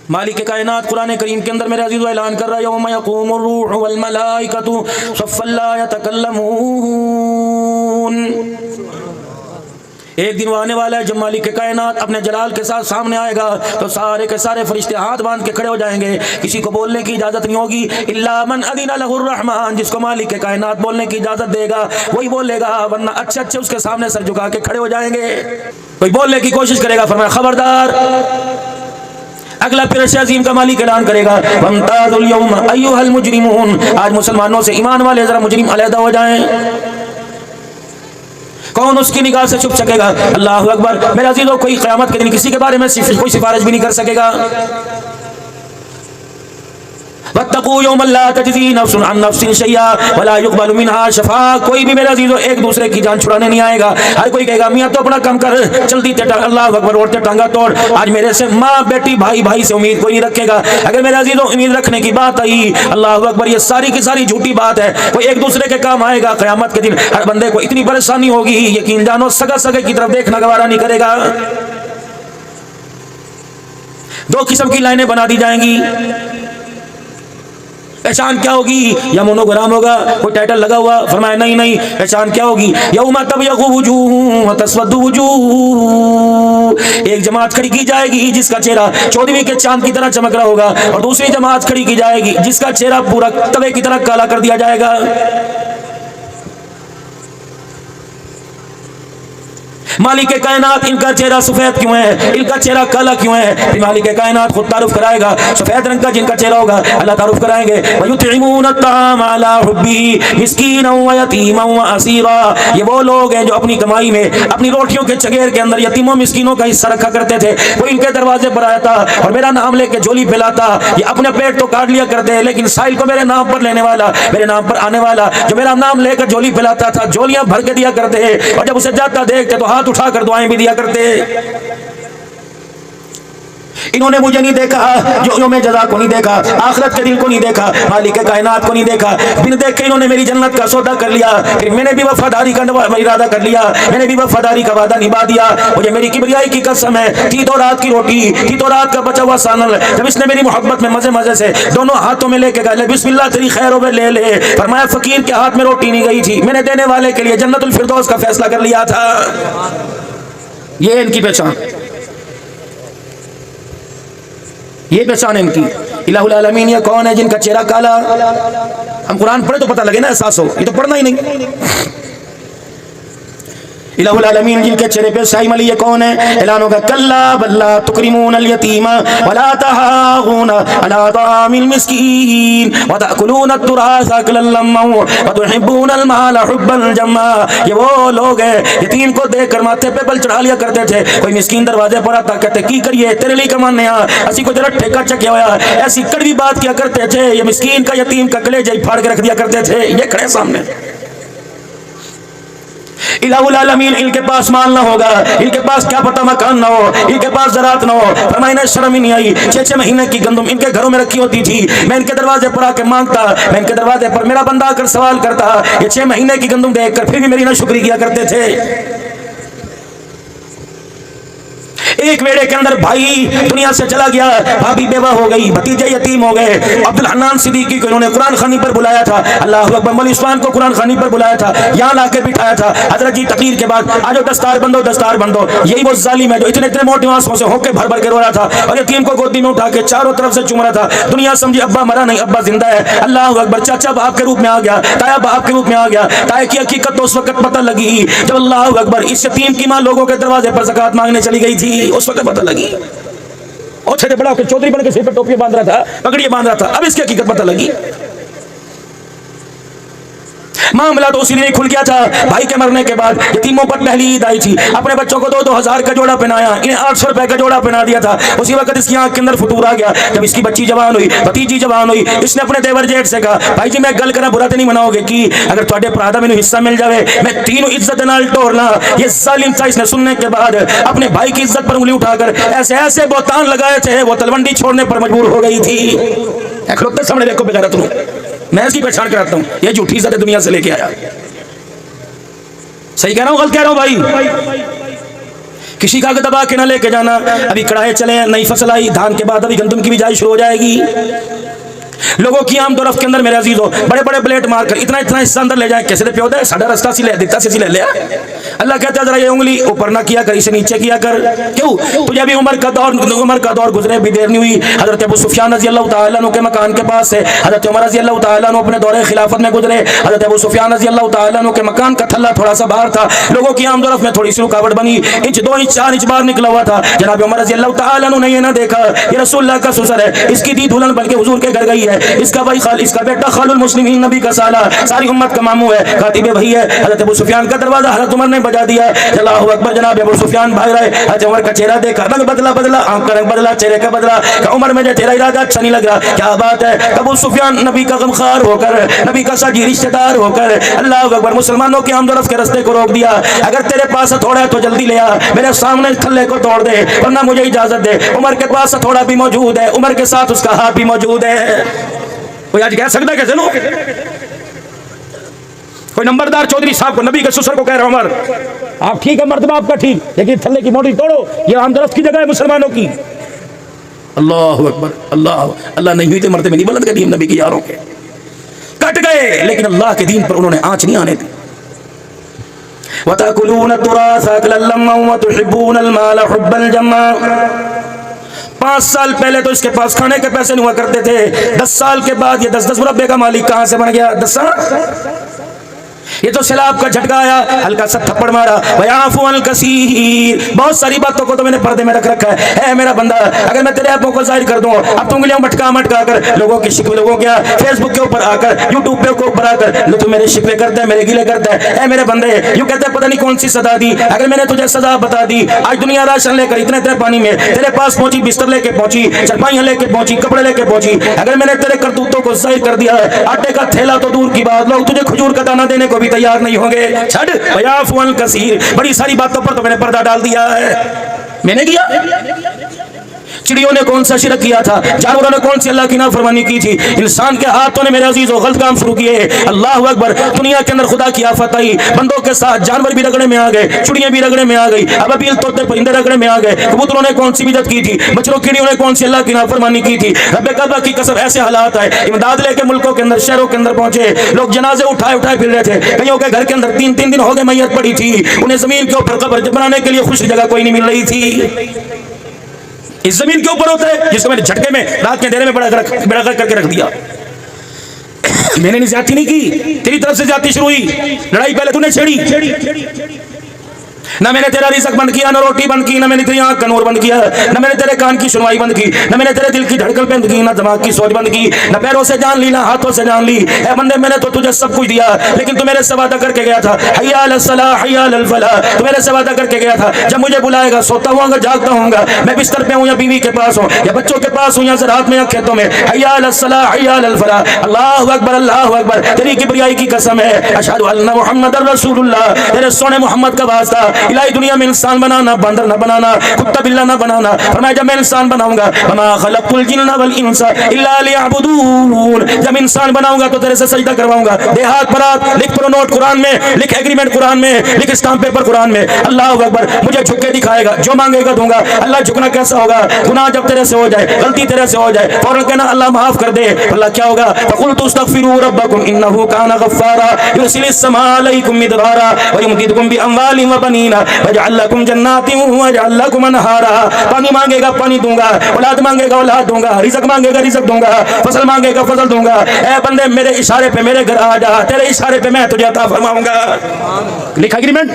मालिक कायनात कुरान करीम के अंदर मेरे अजीज़ ऐलान कर रहा है, यौम यक़ूमुर रूह वल मलाइकतु सफ़्फ़न ला यतकल्लमून। एक दिन वो आने वाला है जब मालिक कायनात अपने जलाल के साथ सामने आएगा तो सारे के सारे फरिश्ते हाथ बांध के खड़े हो जाएंगे, किसी को बोलने की इजाज़त नहीं होगी। इल्ला मन अज़िन लहुर रहमान, जिसको मालिक कायनात बोलने की इजाज़त देगा वही बोलेगा, वरना अच्छे अच्छे उसके सामने सर झुका के खड़े हो जाएंगे। कोई बोलने की कोशिश करेगा, फरमाया खबरदार। अगला फिर अजीम का मालिक ऐलान करेगा, वमताज़ुल यौम अय्युहल मुजरिमून, आज मुसलमानों से ईमान वाले जरा मुजरिम अलहदा हो जाएं। कौन उसकी निगाह से छुप सकेगा? अल्लाह अकबर। मेरे अजीजों, कोई क़यामत के दिन किसी के बारे में कोई सिफारिश भी नहीं कर सकेगा। वत्तक़ू यौमन ला तजज़ी नफ्सुन अन नफ्सिन शैया वला युक़बलु मिनहा शफ़ा, कोई भी मेरे अजीजों एक दूसरे की जान छुड़ाने नहीं आएगा। हर कोई कहेगा मियाँ तो अपना कम कर, चलती अल्लाह अकबर ओढ़ते टांगा तोड़। आज मेरे से माँ बेटी भाई भाई से उम्मीद कोई नहीं रखेगा। अगर मेरे अजीजों उम्मीद रखने की बात आई, अल्लाह अकबर, ये सारी की सारी झूठी बात है। कोई एक दूसरे के काम आएगा क़यामत के दिन। हर बंदे को इतनी परेशानी होगी, यकीन जानो सगा सगे की तरफ देखना गवारा नहीं करेगा। दो किस्म की लाइनें बना दी जाएंगी। पहचान क्या होगी? या मोनोग्राम होगा, कोई टाइटल लगा हुआ। फरमाया नहीं नहीं, पहचान क्या होगी? यौमा तबयज़्ज़ु वुजूह व तस्वद्दु वुजूह, एक जमात खड़ी की जाएगी जिसका चेहरा 14वीं के चांद की तरह चमक रहा होगा, और दूसरी जमात खड़ी की जाएगी जिसका चेहरा पूरा तवे की तरह काला कर दिया जाएगा। मालिक कायनात, इनका चेहरा सफेद क्यों है, इनका चेहरा काला क्यों है? फिर मालिक कायनात खुद तारुफ कराएगा। सफेद रंग का जिनका चेहरा होगा अल्लाह तारुफ कराएंगे, वयुतइमून अत्ताम अला हुब्बी मिस्कीना व यतीमा व असीरा, ये वो लोग हैं जो अपनी कमाई में अपनी रोटियों के चगेर के अंदर यतीमों मिस्कीनों का हिस्सा रखा करते थे। वो इनके दरवाजे पर आया था और मेरा नाम लेके झोली फैलाता। ये अपने पेट तो काट लिया करते, लेकिन साहिल को मेरे नाम पर लेने वाला, मेरे नाम पर आने वाला, जो मेरा नाम लेकर झोली फैलाता था, झोलियां भर के दिया करते, और जब उसे जाता देखते तो हाथ उठाकर दुआएं भी दिया करते। इन्होंने मुझे नहीं देखा, जो यौम जज़ा को नहीं देखा, आखिरत के दिन को नहीं देखा, मालिक कायनात को नहीं देखा। बिन देखे इन्होंने मेरी जन्नत का सौदा कर लिया। फिर मैंने भी वफादारी का इरादा कर लिया, मैंने भी वफादारी का वादा निभा दिया। मुझे मेरी किबरियाई की कसम है, थी तो रात की रोटी, थी तो रात का बचा हुआ सानल, जब इसने मेरी मोहब्बत में मजे मजे से दोनों हाथों में लेके गए, बिस्मिल्लाह तेरी खैरों में ले ले। फरमाया फकीर के हाथ में रोटी नहीं गई थी, मैंने देने वाले के लिए जन्नतुल फिरदौस का फैसला कर लिया था। ये इनकी पहचान, ये पहचान है इनकी। इलाहुल आलमीन ये कौन है जिनका चेहरा काला? हम कुरान पढ़े तो पता लगे ना, एहसास हो, ये तो पढ़ना ही नहीं। इलाहुल आलमीन जिनके चेहरे पे शाही मली, ये कौन है? ऐलान होगा, कल्ला बल्ला तुकरिमून अल यतीमा वला तहाऊन अला तामिल मिस्कीन व ताकुलून अत-तुरास अकलन लम्मा व तुहिब्बून अल माल हुब्बन जम्मा। ये वो लोग हैं यतीम को देखकर माथे पे बल चढ़ा लिया करते थे। कोई मिस्कीन दरवाजे पर आता, कहते की करिए तेरे लिए कमाने आ, असी को जरा ठेका चकिया होया, ऐसी कड़वी बात किया करते थे। ये मिस्कीन का यतीम का कलेजा ही फाड़ के रख दिया करते थे। ये खड़े सामने। इलाहुल आलमीन इनके पास माल ना होगा, इनके पास क्या पता मकान ना हो, इनके पास ज़राअत ना हो। फरमाया शर्म ही नहीं आई, 6-6 महीने की गंदम इनके घरों में रखी होती थी। मैं इनके दरवाजे पर आके मांगता, मैं इनके दरवाजे पर मेरा बंदा आकर सवाल करता, ये 6 महीने की गंदम देखकर फिर भी मेरी ना शुक्री किया करते थे। एक वेड़े के अंदर भाई दुनिया से चला गया, भाभी बेवा हो गई, भतीजे यतीम हो गए। अब्दुल हन्नान सिद्दीकी को इन्होंने कुरान खानी पर बुलाया था, अल्लाह अकबर, मौलवी उस्मान को कुरान खानी पर बुलाया था, यहाँ लाके बिठाया था। हजरत जी तकरीर के बाद आज दस्तार बंदो, दस्तार बंदो। यही वो जालिम है जो इतने इतने मोटे आंसुओं से होके भर भर के रो रहा था और यतीम को गोदी में उठा के चारों तरफ से चूम रहा था। दुनिया समझी अब्बा मरा नहीं, अब्बा जिंदा है। अल्लाह अकबर, चाचा बाप के रूप में आ गया, ताया बाप के रूप में आ गया। ताया की हकीकत तो उस वक्त पता लगी जब अल्लाह अकबर इस यतीम की मां लोगों के दरवाजे पर ज़कात मांगने चली गई थी, उस वक्त पता लगी। और छोटे बड़ा होकर चौधरी बन के सिर पर टोपी बांध रहा था, पगड़ियां बांध रहा था, अब इसकी हकीकत पता लगी। मामला तो उसी दिन खुल गया था। भाई के मरने के बाद यतीमों पर पहली ईद आई थी, अपने बच्चों को 2-2 हज़ार का जोड़ा पहनाया, इन्हें 800 रुपए का जोड़ा पहना दिया था। उसी वक्त इसकी आंख के अंदर फतूर आ गया। जब इसकी बच्ची जवान हुई, भतीजी जवान हुई, इसने अपने देवर जेठ से कहा, भाई जी मैं गल करा बुरा तो नहीं मनाओगे कि अगर ਤੁਹਾਡੇ ਭਰਾ ਦਾ ਮੈਨੂੰ हिस्सा मिल जाए मैं तीनों इज्जत नाल टोरना। ये जालिम था, इसने सुनने के बाद अपने भाई की इज्जत पर उंगली उठाकर ऐसे ऐसे बोतान लगाए थे, वो तलवंडी छोड़ने पर मजबूर हो गई थी। खड़ोते सामने देखो बेगैरत हूं, मैं इसकी पहचान कराता हूं, ये झूठी इज्जत दुनिया से लेके आया। सही कह रहा हूं, गलत कह रहा हूं भाई? किसी का दबा के ना लेके जाना। अभी कड़ाहे चले, नई फसल आई, धान के बाद अभी गंदम की बिजाई शुरू हो जाएगी। लोगों की आम दौरफ के अंदर मेरे अजीजों बड़े बड़े ब्लेड मारकर इतना इतना हिस्सा अंदर ले जाए, कैसे दे प्योदा साढ़ा रास्ता सी ले दिता से ले लिया। अल्लाह कहता है जरा ये उंगली ऊपर ना किया कर, इसे नीचे किया कर। क्यों? तुझे अभी उम्र का दौर गुजरे भी देर नहीं हुई। हजरत अबू सुफियान रज़ी अल्लाह तआला अन्हु के मकान के पास से हजरत उमर रज़ी अल्लाह तआला अन्हु अपने दौरे खिलाफत में गुजरे। हजरत अबू सुफियान रज़ी अल्लाह तआला अन्हु के मकान का थल्ला थोड़ा सा बाहर था, लोगों की आम दौरफ में थोड़ी सी रुकावट बनी, इंच 2 इंच 4 इंच बाहर निकला हुआ था। जनाब उमर रज़ी अल्लाह तआला अन्हु ने ये ना देखा ये रसूलुल्लाह का ससुर है, इसकी दी दुल्हन बल्कि हुजूर के घर गई है, इसका भाई इसका बेटा खालुल मुस्लिमीन नबी का साला, सारी उम्मत का मामू है, खातिबे भाई है। हजरत अबू सुफियान का दरवाजा हजरत उमर ने बजा दिया। अल्लाहू अकबर। जनाब अबू सुफियान भाग रहे, हजरत उमर का चेहरा देखा, रंग बदला, आंख का रंग बदला, चेहरे का बदला। उमर मुझे तेरा इरादा अच्छा नहीं लग रहा, क्या बात है? अबू सुफियान नबी का गमखार होकर, नबी का साजी रिश्तेदार होकर अल्लाहू अकबर मुसलमानों के आमदरफ के रास्ते को रोक दिया। अगर तेरे पास थोड़ा है तो जल्दी ले आ, मेरे सामने थल्ले को तोड़ दे, वरना मुझे इजाजत दे। उमर के पास थोड़ा भी मौजूद है, उमर के साथ उसका हाथ भी मौजूद है। कोई आज कह सकता कैसे लो? कोई नंबरदार चौधरी साहब को नबी के ससुर को कह रहा उमर आप ठीक है, मर्तबा आपका ठीक, लेकिन थल्ले की मोटी तोड़ो, ये आमदरफ की जगह है मुसलमानों की। अल्लाह अकबर। अल्लाह नहीं हुई तो मरते में नहीं बुलंद कदीम नबी की यारों के कट गए, लेकिन अल्लाह के दीन पर उन्होंने आंच नहीं आने दी। वतकुलून तुरास अकलन लम्मा व तुहिब्बूनल माल हुब्बल जम्मा। 5 साल पहले तो इसके पास खाने के पैसे नहीं हुआ करते थे, 10 साल के बाद ये 10-10 मुरब्बे का मालिक कहां से बन गया? 10 ये तो सैलाब का झटका आया, हल्का सा थप्पड़ मारा। वयाफु अन कसीर, बहुत सारी बातों को तो मैंने पर्दे में रख रखा है मेरा बंदा। अगर मैं तेरे ऐपों को जाहिर कर दूं, अब तो उंगलियां मटका कर लोगों की शिकवे, लोगों क्या फेसबुक के ऊपर आकर, यूट्यूब पे ऊपर आकर लो तू मेरे शिकवे करता है, मेरे गिले करता है। मेरे बंदे यूं कहते हैं पता नहीं कौन सी सजा दी। अगर मैंने तुझे सजा बता दी, आज दुनिया राशन लेकर इतने पानी में तेरे पास पहुंची, बिस्तर लेके पहुंची, चरपाइयां लेके पहुंची, कपड़े लेके पहुंची। अगर मैंने तेरे करतूतों को जाहिर कर दिया, आटे का थैला तो दूर की बात, लोग तुझे खजूर का दाना देने को भी तैयार नहीं होंगे। छड़ वयाफुअन कसीर, बड़ी सारी बातों पर तो मैंने पर्दा डाल दिया है। मैंने किया? चिड़ियों ने कौन सा शिरक किया था? जानवरों ने कौन सी अल्लाह की नाफरमानी की थी? इंसान के हाथों ने मेरे अजीजों गलत काम शुरू किए। अल्लाह अकबर। दुनिया के अंदर खुदा की आफत आई, बंदों के साथ जानवर भी रगड़े में आ गए, चिड़ियां भी रगड़े में आ गई, अबाबील तोते परिंदे रगड़े में आ गए। कबूतरों ने कौन सी बिदअत की थी? मच्छरों कीड़ियों ने कौन सी अल्लाह की नाफरमानी की थी? रब्बे काबा की कसम ऐसे हालात आए, इमदाद लेके मुल्कों के अंदर, शहरों के अंदर पहुंचे, लोग जनाजे उठाए फिर रहे थे। कईयों के घर के अंदर 3-3 दिन हो गए मैयत पड़ी थी, उन्हें जमीन के ऊपर कब्र बनाने के लिए खुश जगह कोई नहीं मिल रही थी। इस जमीन के ऊपर होता है जिसको मैंने झटके में रात के अंधेरे में बड़ा करके रख दिया। मैंने ज्यादती नहीं की, तेरी तरफ से ज्यादती शुरू हुई, लड़ाई पहले तूने छेड़ी। ना मैंने तेरा रिज़्क़ बंद किया, ना रोटी बंद की, ना मैंने तेरी आंख का नूर बंद किया, ना मैंने तेरे कान की सुनवाई बंद की, ना मैंने तेरे दिल की धड़कन बंद की, ना दिमाग की सोच बंद की, ना पैरों से जान ली, ना हाथों से जान ली। ऐ बंदे मैंने तो तुझे सब कुछ दिया, लेकिन तू मेरे से वादा करके गया था, हय्या अलस सलाह हय्या अलल फलाह, तू मेरे से वादा करके गया था जब मुझे बुलाएगा सोता हुआ जागता हूँगा, मैं बिस्तर पे हूँ या बीवी के पास हूँ या बच्चों के पास हूँ या ज़राअत में या खेतों में, हय्या अलस सलाह हय्या अलल फलाह। अल्लाहु अकबर, अल्लाहु अकबर। तेरी किबरियाई की कसम है, अशहदु अन्ना मुहम्मदर रसूलुल्लाह, तेरे सोने मोहम्मद का वास्ता। इलाही दुनिया में इंसान बनाना, बंदर ना बनाना, कुत्ता बिल्ला ना बनाना। फरमाया जब मैं इंसान बनाऊंगा, वमा खलक़तुल जिन्ना वल इंसा इल्ला लियअबुदून, जब इंसान बनाऊंगा तो तेरे से सजदा करवाऊंगा। दे हाथ पर हाथ, लिख प्रो नोट कुरान में, लिख एग्रीमेंट कुरान में, लिख स्टाम्प पेपर कुरान में। अल्लाह अकबर। मुझे झुक के दिखाएगा, जो मांगेगा दूंगा। अल्लाह झुकना कैसा होगा? गुनाह जब तेरे से हो जाए, गलती तेरे से हो जाए, फौरन कहना अल्लाह माफ कर दे। अल्लाह क्या होगा? फकुल्तु अस्तगफिरू रब्बकुम इन्नहु काना गफ्फारा युरसिलिस समा अलैकुम मिदरारा व युमदिदकुम बिअमवालिन व बनीना वयजअल लकुम जन्नातिन वयजअल लकुम अनहारा। पानी मांगेगा पानी दूंगा, औलाद मांगेगा औलाद दूंगा, रिज़्क़ मांगेगा रिज़्क़ दूंगा, फसल मांगेगा फसल दूंगा। ऐ बंदे मेरे इशारे पे मेरे घर आ जा, तेरे इशारे पे मैं तुझे अता फरमाऊंगा। लिखा एग्रीमेंट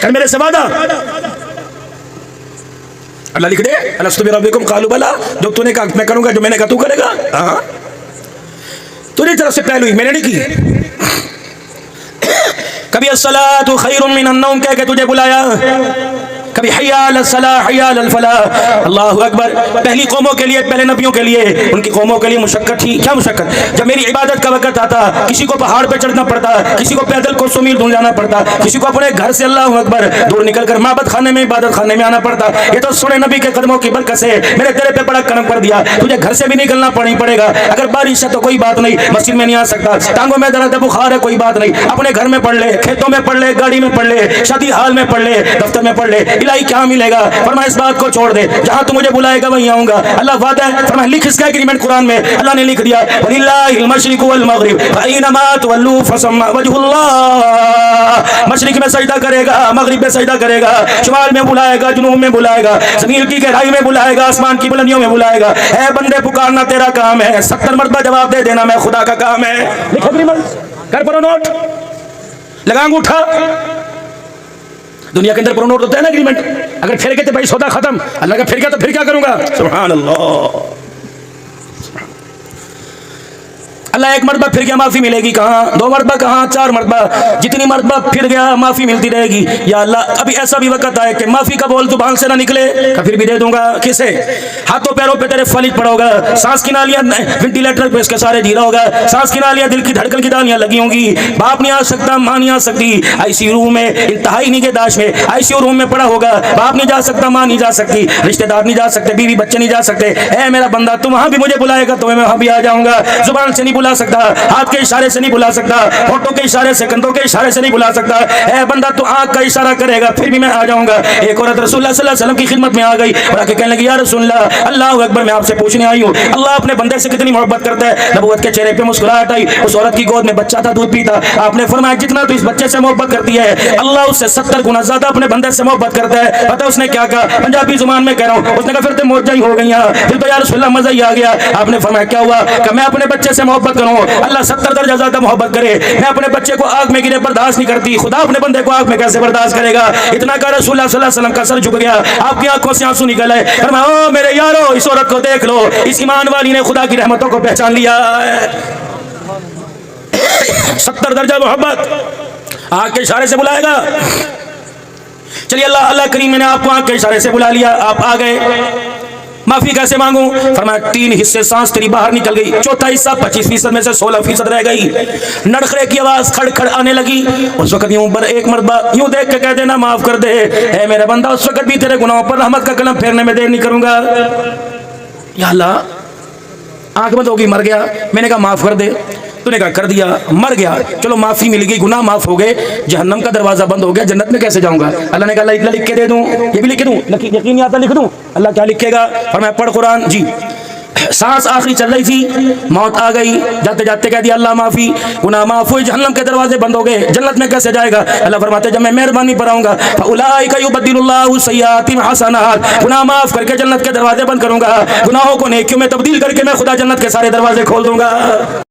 कर मेरे से वादा। अल्लाह लिख दे, अलस्तु बिरब्बिकुम क़ालू बला, जो तूने कहा मैं करूंगा, जो मैंने कहा तू करेगा। हाँ, तूने तरफ से पहलू ही मैंने नहीं की। कभी अस्सलातु खैरुम मिनन नौम कह के तुझे बुलाया, कभी हय्या अलस सलाह हय्या अलल फलाह। अल्लाहु अकबर। पहली कौमों के लिए, पहले नबियों के लिए, उनकी कौमों के लिए मुशक्कत थी। क्या मुशक्कत? जब मेरी इबादत का वक्त आता, किसी को पहाड़ पे चढ़ना पड़ता, किसी को पैदल को 100 मील दूर जाना पड़ता, किसी को अपने घर से अल्लाहु अकबर दूर निकलकर माबद खाने में, इबादत खाने में आना पड़ता। ये तो सोने नबी के कदमों की बरकत से मैंने तेरे पे बड़ा करम कर दिया, तुझे घर से भी निकलना पड़ेगा। अगर बारिश है तो कोई बात नहीं, मस्जिद में नहीं आ सकता, टांगों में दर्द बुखार है कोई बात नहीं, अपने घर में पढ़ ले, खेतों में पढ़ ले, गाड़ी में पढ़ ले, शादी हाल में पढ़ ले, दफ्तर में पढ़ ले। इलाही क्या मिलेगा? फरमाया इस बात को छोड़ दे, जहां तू मुझे बुलाएगा वहीं आऊंगा। अल्लाह वादा है। फरमाया लिख इसका एग्रीमेंट कुरान में। अल्लाह ने लिख दिया वलिल्लाहिल मशरिक़ु वल मग़रिब फअय्नमा तुवल्लू फसम्मा वजहुल्लाह। मशरिक में सजदा करेगा, मगरिब में सजदा करेगा, शुमाल में बुलाएगा, जुनूब में बुलाएगा, जमीन की गहराई में बुलाएगा, आसमान की बुलंदियों में बुलाएगा। ऐ बंदे पुकारना तेरा काम है, 70 मरतबा जवाब दे देना मैं खुदा का काम है। लिख एग्रीमेंट, कर परो नोट, लगा अंगूठा। दुनिया के अंदर परो नोट होता है ना एग्रीमेंट। अगर फिर गए तो भाई सौदा खत्म। अल्लाह का फिर गया तो फिर क्या करूंगा? सुभान अल्लाह। अल्लाह एक मरतबा फिर गया माफी मिलेगी कहाँ? 2 मरतबा कहाँ? 4 मरतबा। जितनी मरतबा फिर गया माफी मिलती रहेगी। या अल्लाह अभी ऐसा भी वक्त आए कि माफी का बोल जुबान से ना निकले, फिर भी दे दूंगा। किसे? हाथों पैरों पे तेरे फलिज पड़ा होगा, सांस की नालियां वेंटिलेटर पे इसके सारे जीरा होगा, सांस की नालियां दिल की धड़कन की नालियां लगी होंगी। बाप नहीं आ सकता, माँ नहीं आ सकती। आईसीयू रूम में इंतहाई निगहदाश्त में आईसीयू रूम में पड़ा होगा। बाप नहीं जा सकता, माँ नहीं जा सकती, रिश्तेदार नहीं जा सकते, बीवी बच्चे नहीं जा सकते। ऐ मेरा बंदा तू वहां भी मुझे बुलाएगा तो मैं वहां भी आ जाऊंगा। जुबान से नहीं बुला सकता, हाथ के इशारे से नहीं बुला सकता, होठों के इशारे से, कंधों के इशारे से नहीं बुला सकता। ऐ बंदा तू आंख का इशारा करेगा फिर भी मैं आ जाऊंगा। एक औरत रसूलुल्लाह सल्लल्लाहु अलैहि वसल्लम की खिदमत में आ गई और आके कहने लगी या रसूलुल्लाह अल्लाहु अकबर, मैं आपसे पूछने आई हूँ अल्लाह अपने बंदे से कितनी मोहब्बत करता है। नबूवत के चेहरे पे मुस्कुराहट आई। उस औरत की गोद में बच्चा था, दूध पीता। आपने फरमाया जितना तू इस बच्चे से मोहब्बत करती है अल्लाह उससे 70 गुना ज्यादा अपने बंदे से मोहब्बत करता है। पता उसने क्या कहा? पंजाबी जुबान में कह रहा हूँ। उसने कहा फिर तो मौजा ही हो गई, फिर तो या रसूलुल्लाह मजा ही आ गया। आपने फरमाया क्या हुआ? कि मैं अपने बच्चे से मोहब्बत करूँ, अल्लाह 70 दर्जा ज्यादा मोहब्बत करे। मैं अपने बच्चे को आग में गिरे बर्दाश्त नहीं करती, खुदा अपने बंदे को आग में कैसे बर्दाश्त करेगा? इतना कहा रसूलुल्लाह सल्लल्लाहु अलैहि वसल्लम का सर झुक गया, आपकी आंखों से आंसू निकल आए। फरमाया ओ मेरे यारो इस औरत को देख लो, इस ईमान वाली ने खुदा की रहमतों को पहचान लिया है। 70 दर्जा मोहब्बत। आग के इशारे से बुलाएगा। चलिए अल्लाह करीम ने आपको आग के इशारे से बुला लिया, आप आ गए। माफी कैसे मांगू? फरमाया 3 हिस्से सांस तेरी बाहर निकल गई, चौथा हिस्सा 25% में से 16% रह गई। नड़खड़े की आवाज खड़ खड़ आने लगी। उस वक्त यूं एक मरतबा यूं देख के कह देना माफ कर दे। ऐ मेरा बंदा उस वक्त भी तेरे गुनाहों पर रहमत का कलम फेरने में देर नहीं करूंगा। या अल्लाह आंख बंद होगी, मर गया। मैंने कहा माफ कर दे, तूने कहा कर दिया, मर गया, चलो माफी मिल गई, गुनाह माफ हो गए, जहन्नम का दरवाजा बंद हो गया, जन्नत में कैसे जाऊंगा? अल्लाह ने कहा लिख के दे दूं, ये भी लिख के दूं, यकीन नहीं आता लिख दूं? अल्लाह क्या लिखेगा? और मैं पढ़ कुरान जी। सांस आखिरी चल रही थी, मौत आ गई, जाते जाते कह दिया अल्लाह माफी, गुनाह माफ हुए, जहन्नम के दरवाजे बंद हो गए, जन्नत में कैसे जाएगा? अल्लाह फरमाते जब मैं मेहरबानी पर आऊंगा फउलाइका युबद्दिलुल्लाहु सय्यातिहिम हसनात, गुनाह माफ करके जन्नत के दरवाजे बंद करूंगा, गुनाहों को नेकियों में तब्दील करके मैं खुदा जन्नत के सारे दरवाजे खोल दूंगा।